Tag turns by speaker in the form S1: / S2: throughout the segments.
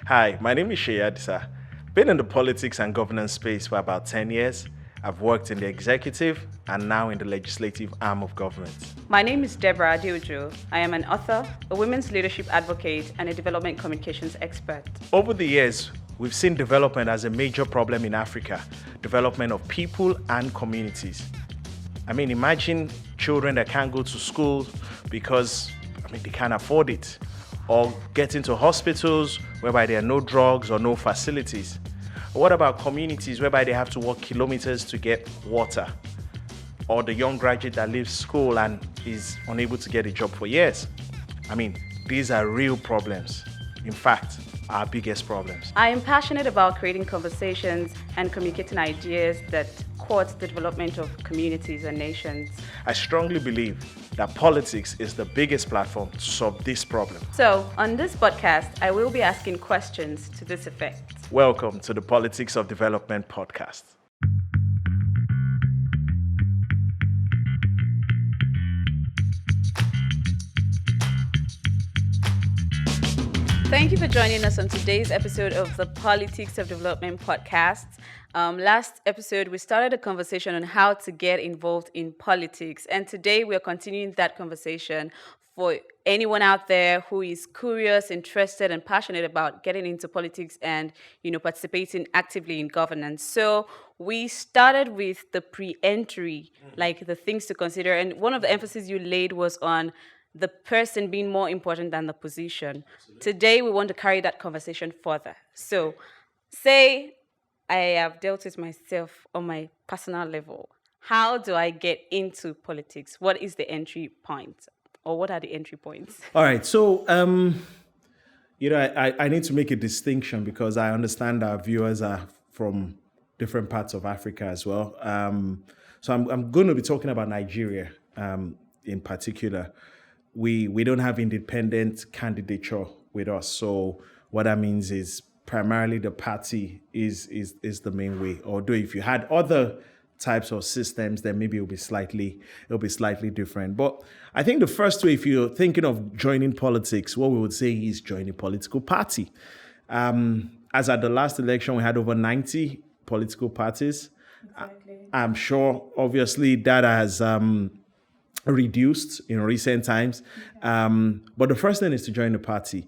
S1: Hi, my name is Seyi Adisa. Been in the politics and governance space for about 10 years. I've worked in the executive and now in the legislative arm of government.
S2: My name is Deborah Adeojo. I am an author, a women's leadership advocate, and a development communications expert.
S1: Over the years, we've seen development as a major problem in Africa, development of people and communities. Imagine children that can't go to school because they can't afford it, or get into hospitals whereby there are no drugs or no facilities. What about communities whereby they have to walk kilometers to get water? Or the young graduate that leaves school and is unable to get a job for years? These are real problems. In fact, our biggest problems.
S2: I am passionate about creating conversations and communicating ideas that court the development of communities and nations.
S1: I strongly believe that politics is the biggest platform to solve this problem.
S2: So, on this podcast, I will be asking questions to this effect.
S1: Welcome to the Politics of Development podcast.
S2: Thank you for joining us on today's episode of the Politics of Development podcast. Last episode, we started a conversation on how to get involved in politics. And today, we are continuing that conversation for anyone out there who is curious, interested, and passionate about getting into politics and, participating actively in governance. So we started with the pre-entry, like the things to consider. And one of the emphasis you laid was on the person being more important than the position. Absolutely. Today, we want to carry that conversation further. So, say I have dealt with myself on my personal level. How do I get into politics? What is the entry point? Or what are the entry points?
S1: All right. So, I need to make a distinction because I understand our viewers are from different parts of Africa as well. So I'm going to be talking about Nigeria in particular. We don't have independent candidature with us. So what that means is primarily the party is the main way. Although if you had other types of systems, then maybe it'll be slightly different. But I think the first way, if you're thinking of joining politics, what we would say is join a political party. As at the last election, we had over 90 political parties. Exactly. I'm sure, obviously, that has reduced in recent times. But the first thing is to join the party.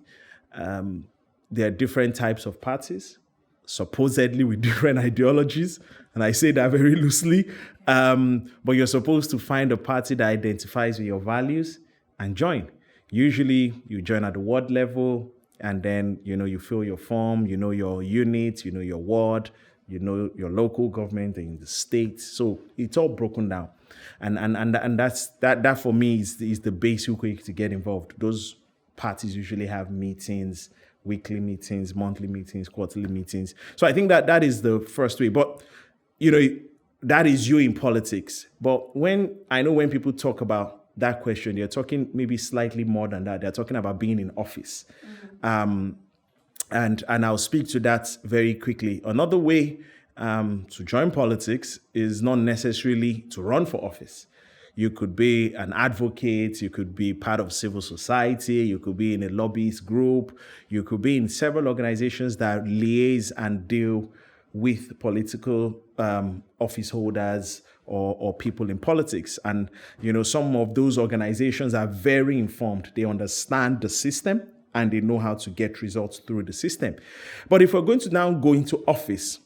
S1: There are different types of parties, supposedly with different ideologies. And I say that very loosely. But you're supposed to find a party that identifies with your values and join. Usually you join at the ward level and then, you fill your form, your unit, your ward, your local government and the state. So it's all broken down. And that's that for me is the basic way to get involved. Those parties usually have meetings, weekly meetings, monthly meetings, quarterly meetings. So I think that is the first way. But that is you in politics. But when people talk about that question, they're talking maybe slightly more than that. They're talking about being in office. Mm-hmm. And I'll speak to that very quickly. Another way to join politics is not necessarily to run for office. You could be an advocate, you could be part of civil society, you could be in a lobbyist group, you could be in several organizations that liaise and deal with political office holders or people in politics. And, some of those organizations are very informed. They understand the system and they know how to get results through the system. But if we're going to now go into office,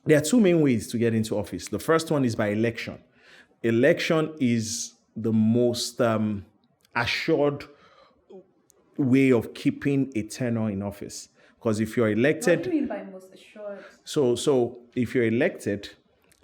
S1: there are two main ways to get into office. The first one is by election. Election is the most assured way of keeping a tenure in office. Because if you're elected...
S2: What do you mean by most assured?
S1: So if you're elected,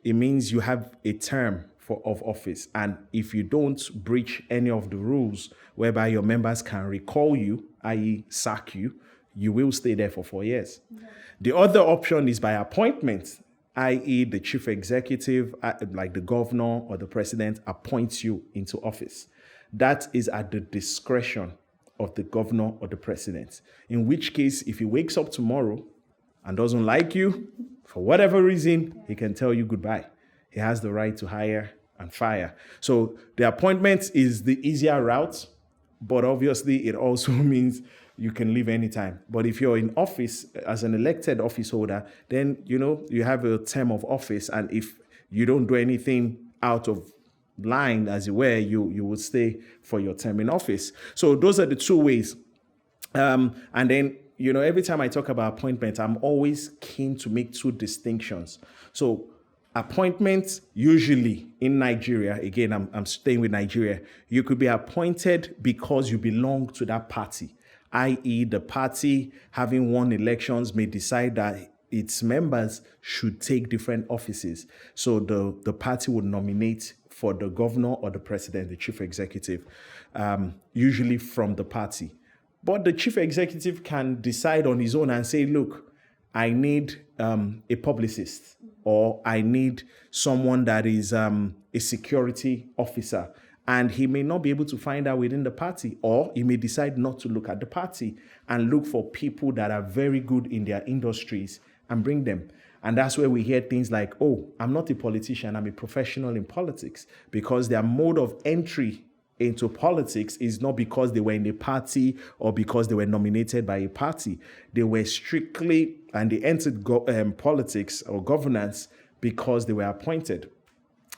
S1: it means you have a term of office. And if you don't breach any of the rules whereby your members can recall you, i.e. sack you, you will stay there for 4 years. Okay. The other option is by appointment, i.e. the chief executive, like the governor or the president, appoints you into office. That is at the discretion of the governor or the president. In which case, if he wakes up tomorrow and doesn't like you, for whatever reason, he can tell you goodbye. He has the right to hire and fire. So the appointment is the easier route, but obviously it also means you can leave anytime. But if you're in office as an elected office holder, then, you have a term of office. And if you don't do anything out of line, as it were, you will stay for your term in office. So those are the two ways. And then, every time I talk about appointment, I'm always keen to make two distinctions. So appointments, usually in Nigeria, again, I'm staying with Nigeria, you could be appointed because you belong to that party, i.e. the party, having won elections, may decide that its members should take different offices. So the party would nominate for the governor or the president, the chief executive, usually from the party. But the chief executive can decide on his own and say, look, I need a publicist, or I need someone that is a security officer. And he may not be able to find that within the party, or he may decide not to look at the party and look for people that are very good in their industries and bring them. And that's where we hear things like, oh, I'm not a politician, I'm a professional in politics, because their mode of entry into politics is not because they were in a party or because they were nominated by a party. They were strictly, and they entered politics or governance because they were appointed.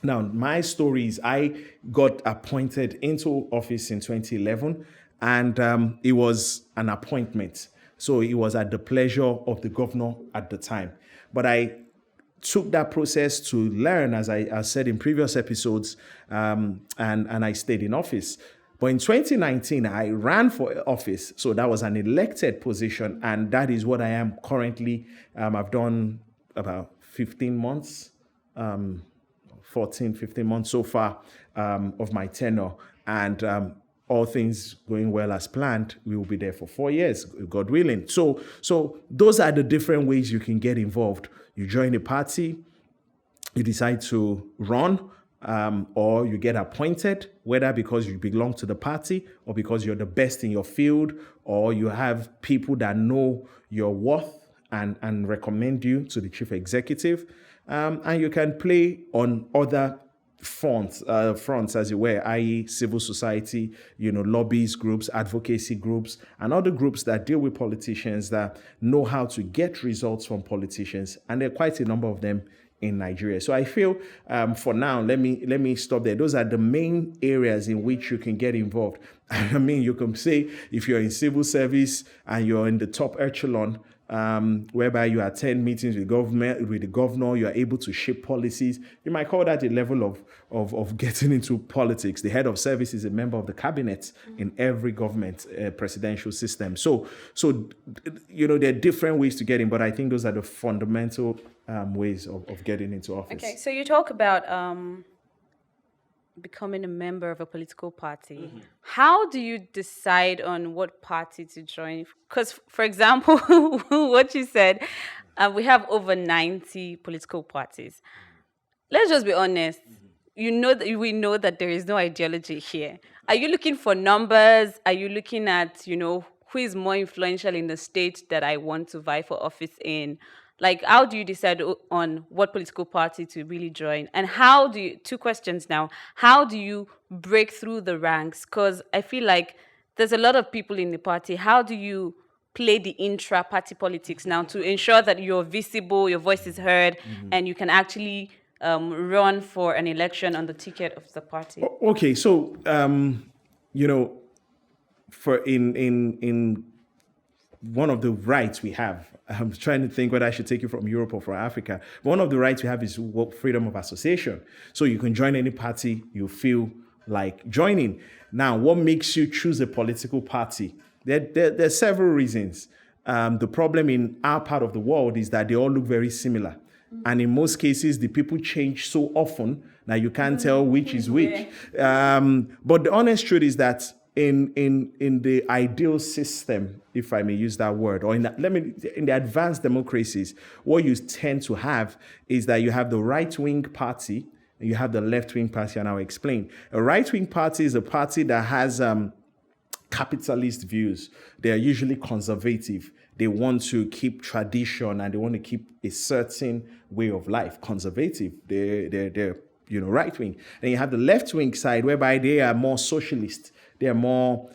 S1: Now, my story is I got appointed into office in 2011, and it was an appointment. So it was at the pleasure of the governor at the time. But I took that process to learn, as I said in previous episodes, and I stayed in office. But in 2019, I ran for office. So that was an elected position, and that is what I am currently. I've done about 15 months, 15 months so far of my tenure. And all things going well as planned, we will be there for 4 years, God willing. So those are the different ways you can get involved. You join a party, you decide to run, or you get appointed, whether because you belong to the party or because you're the best in your field, or you have people that know your worth and recommend you to the chief executive. And you can play on other fronts, as it were, i.e. civil society, lobbies groups, advocacy groups, and other groups that deal with politicians, that know how to get results from politicians. And there are quite a number of them in Nigeria. So I feel for now, let me stop there. Those are the main areas in which you can get involved. I mean, you can say if you're in civil service and you're in the top echelon, whereby you attend meetings with the governor, you are able to shape policies. You might call that a level of getting into politics. The head of service is a member of the cabinet in every government presidential system. So there are different ways to get in, but I think those are the fundamental ways of getting into office.
S2: Okay, so you talk about becoming a member of a political party. Mm-hmm. How do you decide on what party to join? Because, for example, what you said, we have over 90 political parties. Let's just be honest. Mm-hmm. We know that there is no ideology here. Are you looking for numbers? Are you looking at, who is more influential in the state that I want to vie for office in? Like, how do you decide on what political party to really join? And two questions now, how do you break through the ranks? Because I feel like there's a lot of people in the party. How do you play the intra-party politics now to ensure that you're visible, your voice is heard, and you can actually run for an election on the ticket of the party?
S1: Okay, so, for in one of the rights we have, I'm trying to think whether I should take it from Europe or from Africa. But one of the rights we have is freedom of association. So you can join any party you feel like joining. Now, what makes you choose a political party? There are several reasons. The problem in our part of the world is that they all look very similar. And in most cases, the people change so often that you can't tell which is which. But the honest truth is that in the ideal system, if I may use that word, or in the advanced democracies, what you tend to have is that you have the right-wing party and you have the left-wing party, and I'll explain. A right-wing party is a party that has capitalist views. They are usually conservative. They want to keep tradition and they want to keep a certain way of life. Conservative. They're right-wing. Then you have the left-wing side, whereby they are more socialist. They're more,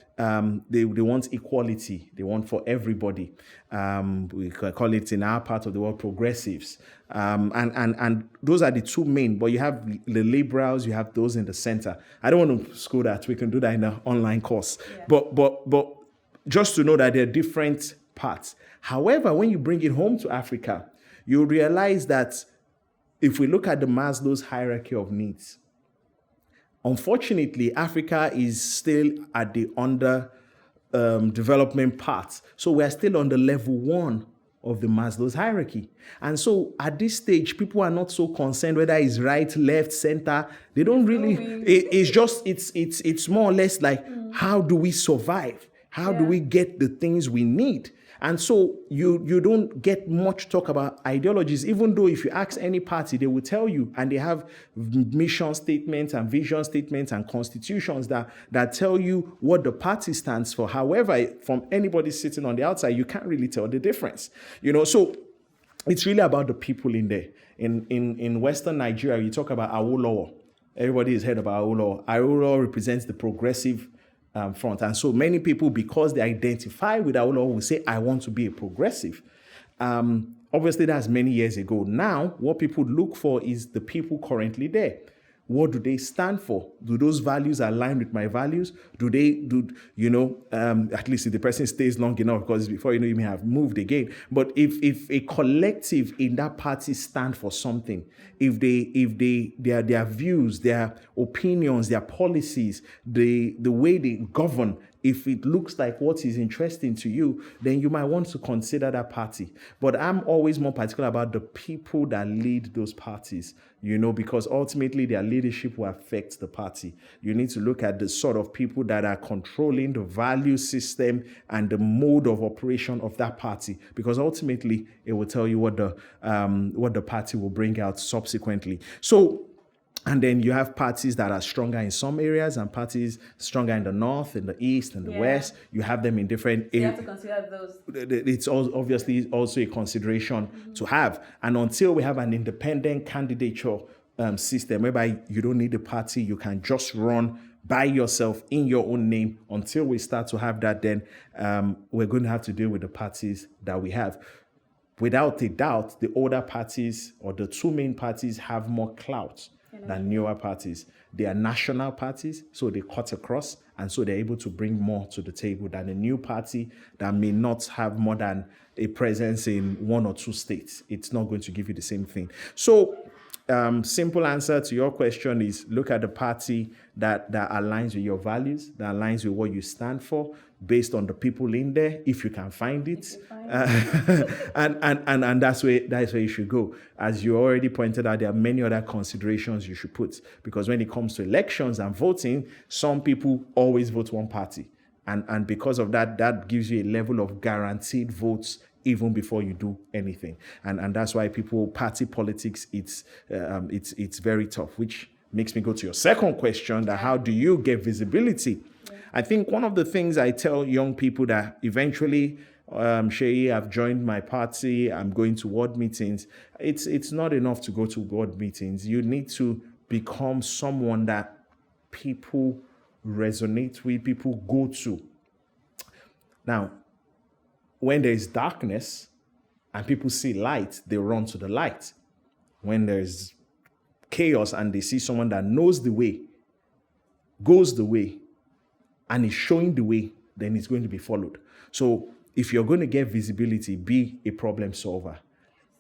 S1: they want equality. They want for everybody. We can call it in our part of the world progressives. And those are the two main, but you have the liberals, you have those in the center. I don't want to school that. We can do that in an online course. Yeah. But just to know that there are different parts. However, when you bring it home to Africa, you realize that if we look at the Maslow's hierarchy of needs, unfortunately, Africa is still at the development part. So we're still on the level 1 of the Maslow's hierarchy. And so at this stage, people are not so concerned whether it's right, left, center. They don't really, it's more or less like, how do we survive? How do we get the things we need? And so you don't get much talk about ideologies, even though if you ask any party, they will tell you, and they have mission statements and vision statements and constitutions that tell you what the party stands for. However, from anybody sitting on the outside, you can't really tell the difference. So it's really about the people in there. In Western Nigeria, you talk about Awolowo. Everybody has heard about Awolowo. Awolowo represents the progressive front. And so many people, because they identify with Awolowo, will say, I want to be a progressive. Obviously, that's many years ago. Now, what people look for is the people currently there. What do they stand for? Do those values align with my values? At least if the person stays long enough, because before you may have moved again. But if a collective in that party stand for something, if their views, their opinions, their policies, the way they govern, if it looks like what is interesting to you, then you might want to consider that party. But I'm always more particular about the people that lead those parties, because ultimately their leadership will affect the party. You need to look at the sort of people that are controlling the value system and the mode of operation of that party, because ultimately it will tell you what the party will bring out subsequently. And then you have parties that are stronger in some areas and parties stronger in the north, in the east, and the west. You have them in different areas.
S2: You have to consider those.
S1: It's obviously also a consideration to have. And until we have an independent candidature system whereby you don't need a party, you can just run by yourself in your own name. Until we start to have that, then we're going to have to deal with the parties that we have. Without a doubt, the older parties or the two main parties have more clout than newer parties. They are national parties, so they cut across, and so they're able to bring more to the table than a new party that may not have more than a presence in one or two states. It's not going to give you the same thing. So, simple answer to your question is look at the party that aligns with your values, that aligns with what you stand for, based on the people in there, if you can find it. And that's where you should go. As you already pointed out, there are many other considerations you should put, because when it comes to elections and voting, some people always vote one party. And because of that, that gives you a level of guaranteed votes even before you do anything. And that's why party politics, it's very tough, which makes me go to your second question, that how do you get visibility? I think one of the things I tell young people that eventually, Seyi, I've joined my party, I'm going to ward meetings. It's not enough to go to ward meetings. You need to become someone that people resonate with, people go to. Now, when there is darkness and people see light, they run to the light. When there's chaos and they see someone that knows the way, goes the way, and is showing the way, then it's going to be followed. So if you're going to get visibility, be a problem solver.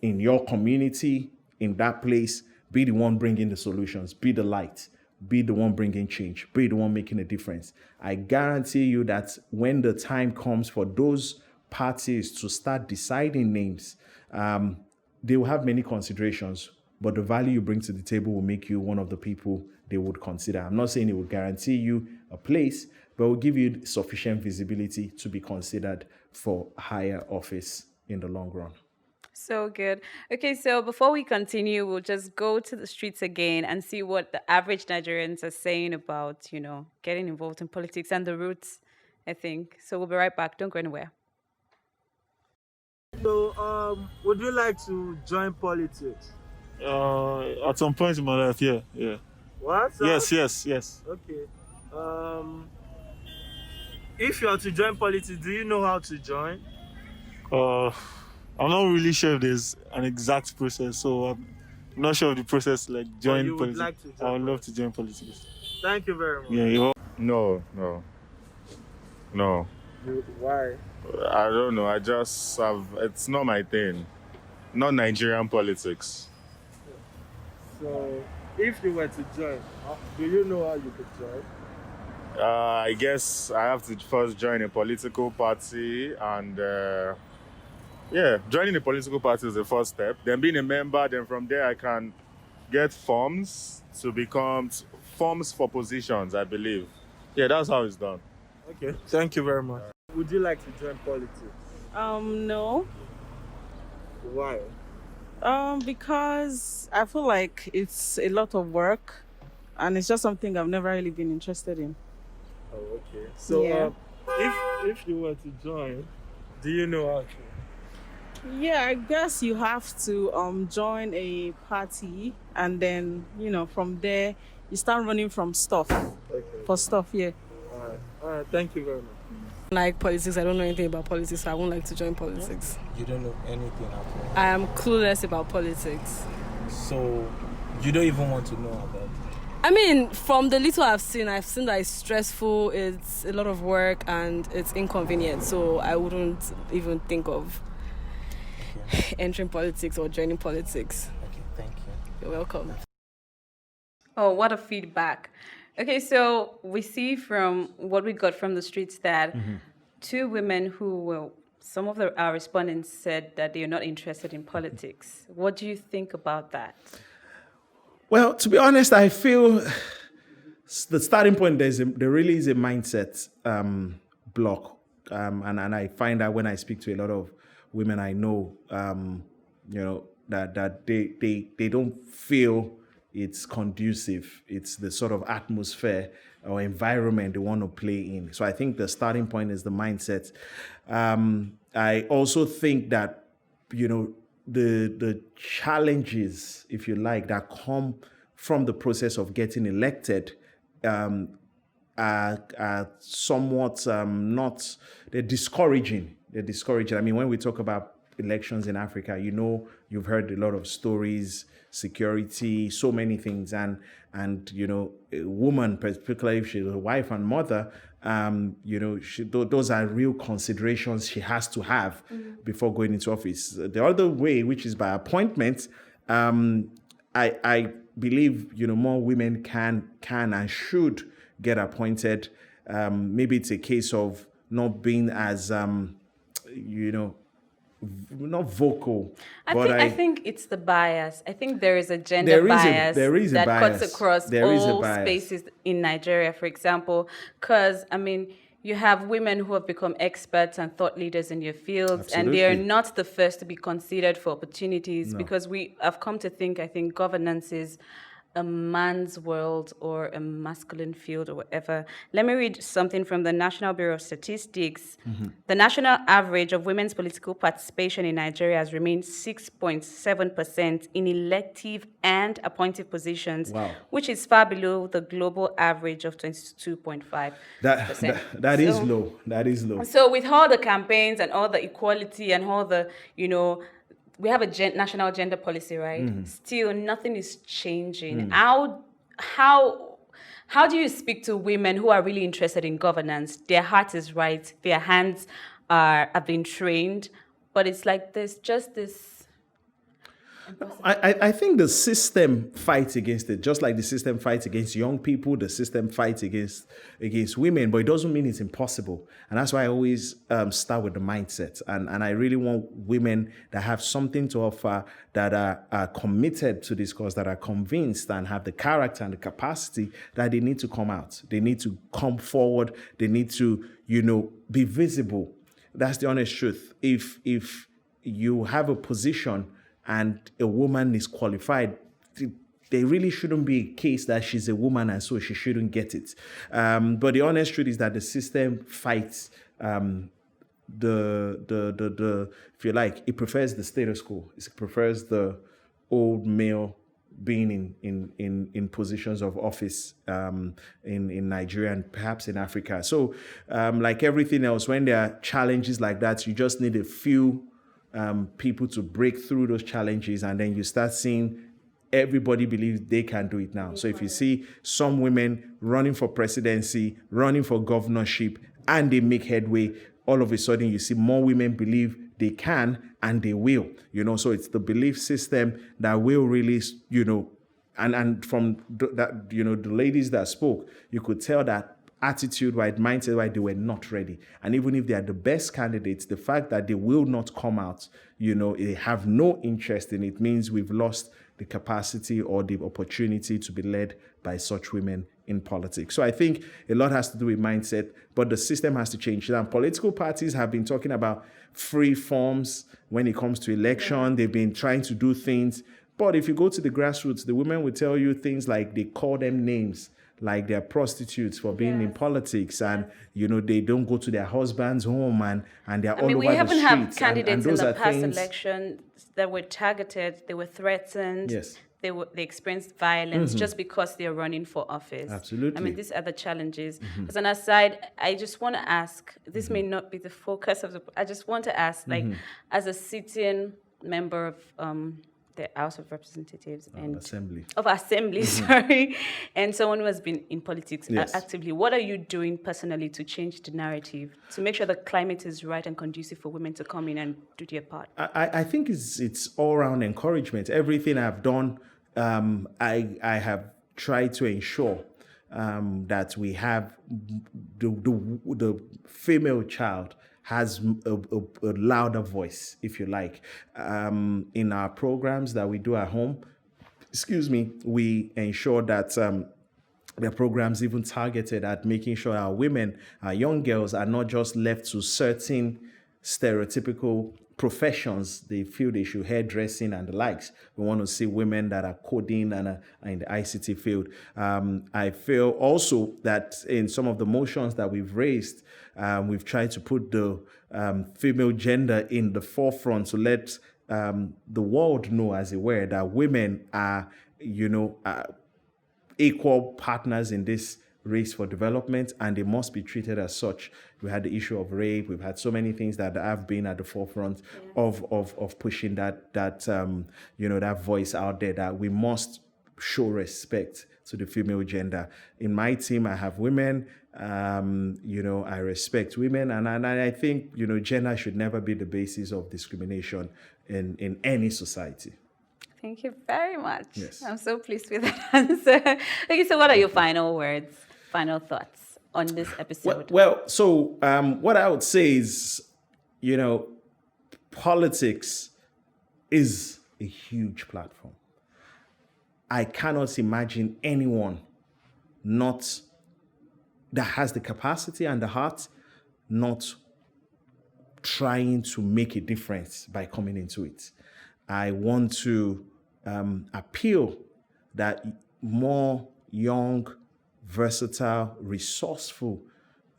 S1: In your community, in that place, be the one bringing the solutions, be the light, be the one bringing change, be the one making a difference. I guarantee you that when the time comes for those parties to start deciding names, they will have many considerations, but the value you bring to the table will make you one of the people they would consider. I'm not saying it will guarantee you a place, but will give you sufficient visibility to be considered for higher office in the long run.
S2: So good. Okay, so before we continue, we'll just go to the streets again and see what the average Nigerians are saying about, getting involved in politics and the roots, I think. So we'll be right back. Don't go anywhere.
S3: So, would you like to join politics?
S4: At some point in my life, yeah.
S3: What?
S4: Yes.
S3: Okay. If you are to join politics, do you know how to join?
S4: Uh, I'm not really sure if there's an exact process, so I'm not sure of the process like
S3: But
S4: join
S3: you would
S4: politics.
S3: like to
S4: I
S3: join
S4: would love to join politics.
S3: Thank you very much.
S4: Yeah,
S5: No.
S3: Why?
S5: I don't know. I just have. It's not my thing. Not Nigerian politics.
S3: So, if you were to join, do you know how you could join?
S5: I guess I have to first join a political party, and joining a political party is the first step. Then being a member. Then from there I can get forms to become forms for positions. I believe. Yeah, that's how it's done.
S3: Okay. Thank you very much. Would you like to join politics?
S6: No.
S3: Why?
S6: Because I feel like it's a lot of work and it's just something I've never really been interested in.
S3: Oh, okay. So,
S6: Yeah.
S3: If you were to join, do you know how to?
S6: Yeah, I guess you have to join a party and then, from there you start running from stuff.
S3: Okay.
S6: For stuff, yeah.
S3: All right. Thank you very much.
S7: Like politics, I don't know anything about politics, so I won't like to join politics.
S8: You don't know anything at all.
S7: I am clueless about politics.
S8: So you don't even want to know about it.
S7: I mean, from the little I've seen that it's stressful, it's a lot of work, and it's inconvenient. So I wouldn't even think of entering politics or joining politics.
S8: Okay, thank you.
S7: You're welcome.
S2: Oh, what a feedback. Okay, so we see from what we got from the streets that two women some of our respondents said that they are not interested in politics. What do you think about that?
S1: Well, to be honest, I feel the starting point, there really is a mindset block. And I find that when I speak to a lot of women I know, that they don't feel it's conducive. It's the sort of atmosphere or environment they want to play in. So I think the starting point is the mindset. I also think that, the challenges, if you like, that come from the process of getting elected are somewhat they're discouraging. They're discouraging. I mean, when we talk about elections in Africa, you've heard a lot of stories, security, so many things, and a woman, particularly if she's a wife and mother, those are real considerations she has to have before going into office. The other way, which is by appointment, I believe more women can and should get appointed. Maybe it's a case of not being as not vocal.
S2: I think it's the bias. I think there is a gender bias that cuts across all spaces in Nigeria, for example. Because, you have women who have become experts and thought leaders in their fields, and they are not the first to be considered for opportunities because we have come to think, I think, governance is a man's world or a masculine field or whatever. Let me read something from the National Bureau of Statistics. The national average of women's political participation in Nigeria has remained 6.7% in elective and appointive positions, which is far below the global average of 22.5%.
S1: That is low. That is low.
S2: So with all the campaigns and all the equality and all the, we have a national gender policy, right? Still, nothing is changing. How do you speak to women who are really interested in governance? Their heart is right, their hands have been trained, but it's like there's just this.
S1: I think the system fights against it, just like the system fights against young people, the system fights against women, but it doesn't mean it's impossible. And that's why I always start with the mindset. And I really want women that have something to offer, that are committed to this cause, that are convinced and have the character and the capacity that they need to come out. They need to come forward. They need to, be visible. That's the honest truth. If you have a position and a woman is qualified, there really shouldn't be a case that she's a woman and so she shouldn't get it. But the honest truth is that the system fights if you like, it prefers the status quo. It prefers the old male being in positions of office in Nigeria and perhaps in Africa. So like everything else, when there are challenges like that, you just need a few people to break through those challenges, and then you start seeing everybody believes they can do it now. So if you see some women running for presidency, running for governorship, and they make headway, all of a sudden you see more women believe they can and they will, so it's the belief system that will really, and from that, the ladies that spoke, you could tell that attitude, right, mindset, right, they were not ready. And even if they are the best candidates, the fact that they will not come out, they have no interest in it, means we've lost the capacity or the opportunity to be led by such women in politics. So I think a lot has to do with mindset, but the system has to change. Now, political parties have been talking about free forms when it comes to election. They've been trying to do things. But if you go to the grassroots, the women will tell you things like they call them names, like they're prostitutes for being in politics, and they don't go to their husband's home, and they're all over the streets.
S2: We haven't had candidates
S1: and those
S2: in the
S1: are
S2: past
S1: things,
S2: election that were targeted, they were threatened.
S1: Yes.
S2: They experienced violence just because they're running for office.
S1: Absolutely.
S2: I mean, these are the challenges. As an aside, I just want to ask, this may not be the focus of I just want to ask, like, as a sitting member of the House of Representatives and Assembly, sorry, and someone who has been in politics actively, what are you doing personally to change the narrative, to make sure the climate is right and conducive for women to come in and do their part?
S1: I think it's all around encouragement. Everything I've done, I have tried to ensure that we have the female child has a louder voice, if you like. In our programs that we do at home, we ensure that the programs even targeted at making sure our women, our young girls, are not just left to certain stereotypical professions they feel they should, hairdressing and the likes. We want to see women that are coding and are in the ICT field. I feel also that in some of the motions that we've raised, we've tried to put the female gender in the forefront to let the world know, as it were, that women are, equal partners in this race for development, and they must be treated as such. We had the issue of rape. We've had so many things that have been at the forefront of pushing that voice out there, that we must show respect to the female gender. In my team, I have women. I respect women, and I think gender should never be the basis of discrimination in any society.
S2: Thank you very much.
S1: Yes.
S2: I'm so pleased with that answer. Okay, so what are your final words, final thoughts on this episode?
S1: So what I would say is, politics is a huge platform. I cannot imagine anyone that has the capacity and the heart not trying to make a difference by coming into it. I want to appeal that more young, versatile, resourceful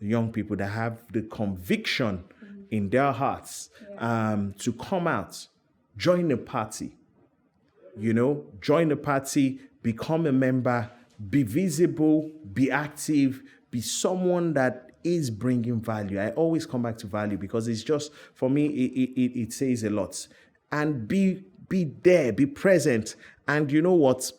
S1: young people that have the conviction in their hearts to come out, join the party, join the party, become a member, be visible, be active, be someone that is bringing value. I always come back to value because it's just, for me, it says a lot. And be there, be present. And you know what?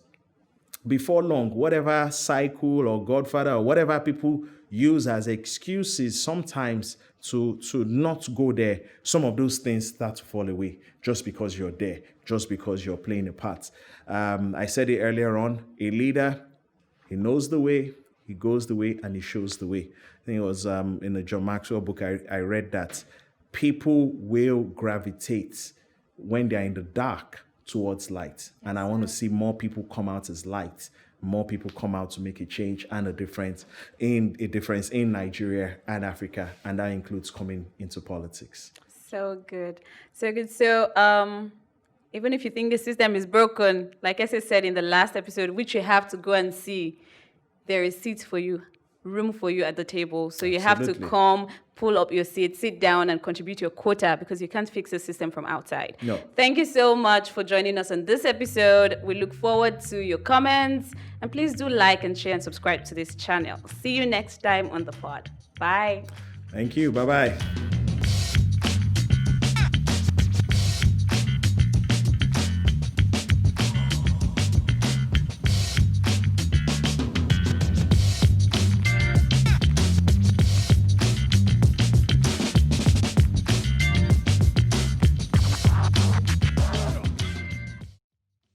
S1: Before long, whatever cycle or godfather or whatever people use as excuses sometimes to not go there, some of those things start to fall away just because you're there, just because you're playing a part. I said it earlier on, a leader, he knows the way, he goes the way, and he shows the way. I think it was in the John Maxwell book, I read that people will gravitate when they're in the dark towards light. And I want to see more people come out as light, more people come out to make a change and a difference in Nigeria and Africa. And that includes coming into politics.
S2: So good. So good. So even if you think the system is broken, like I said in the last episode, which you have to go and see, there is seats for you room for you at the table. So you have to
S1: Absolutely.
S2: come, pull up your seat, sit down and contribute your quota because you can't fix the system from outside.
S1: No.
S2: Thank you so much for joining us on this episode. We look forward to your comments and please do like and share and subscribe to this channel. See you next time on the pod. Bye.
S1: Thank you. Bye-bye.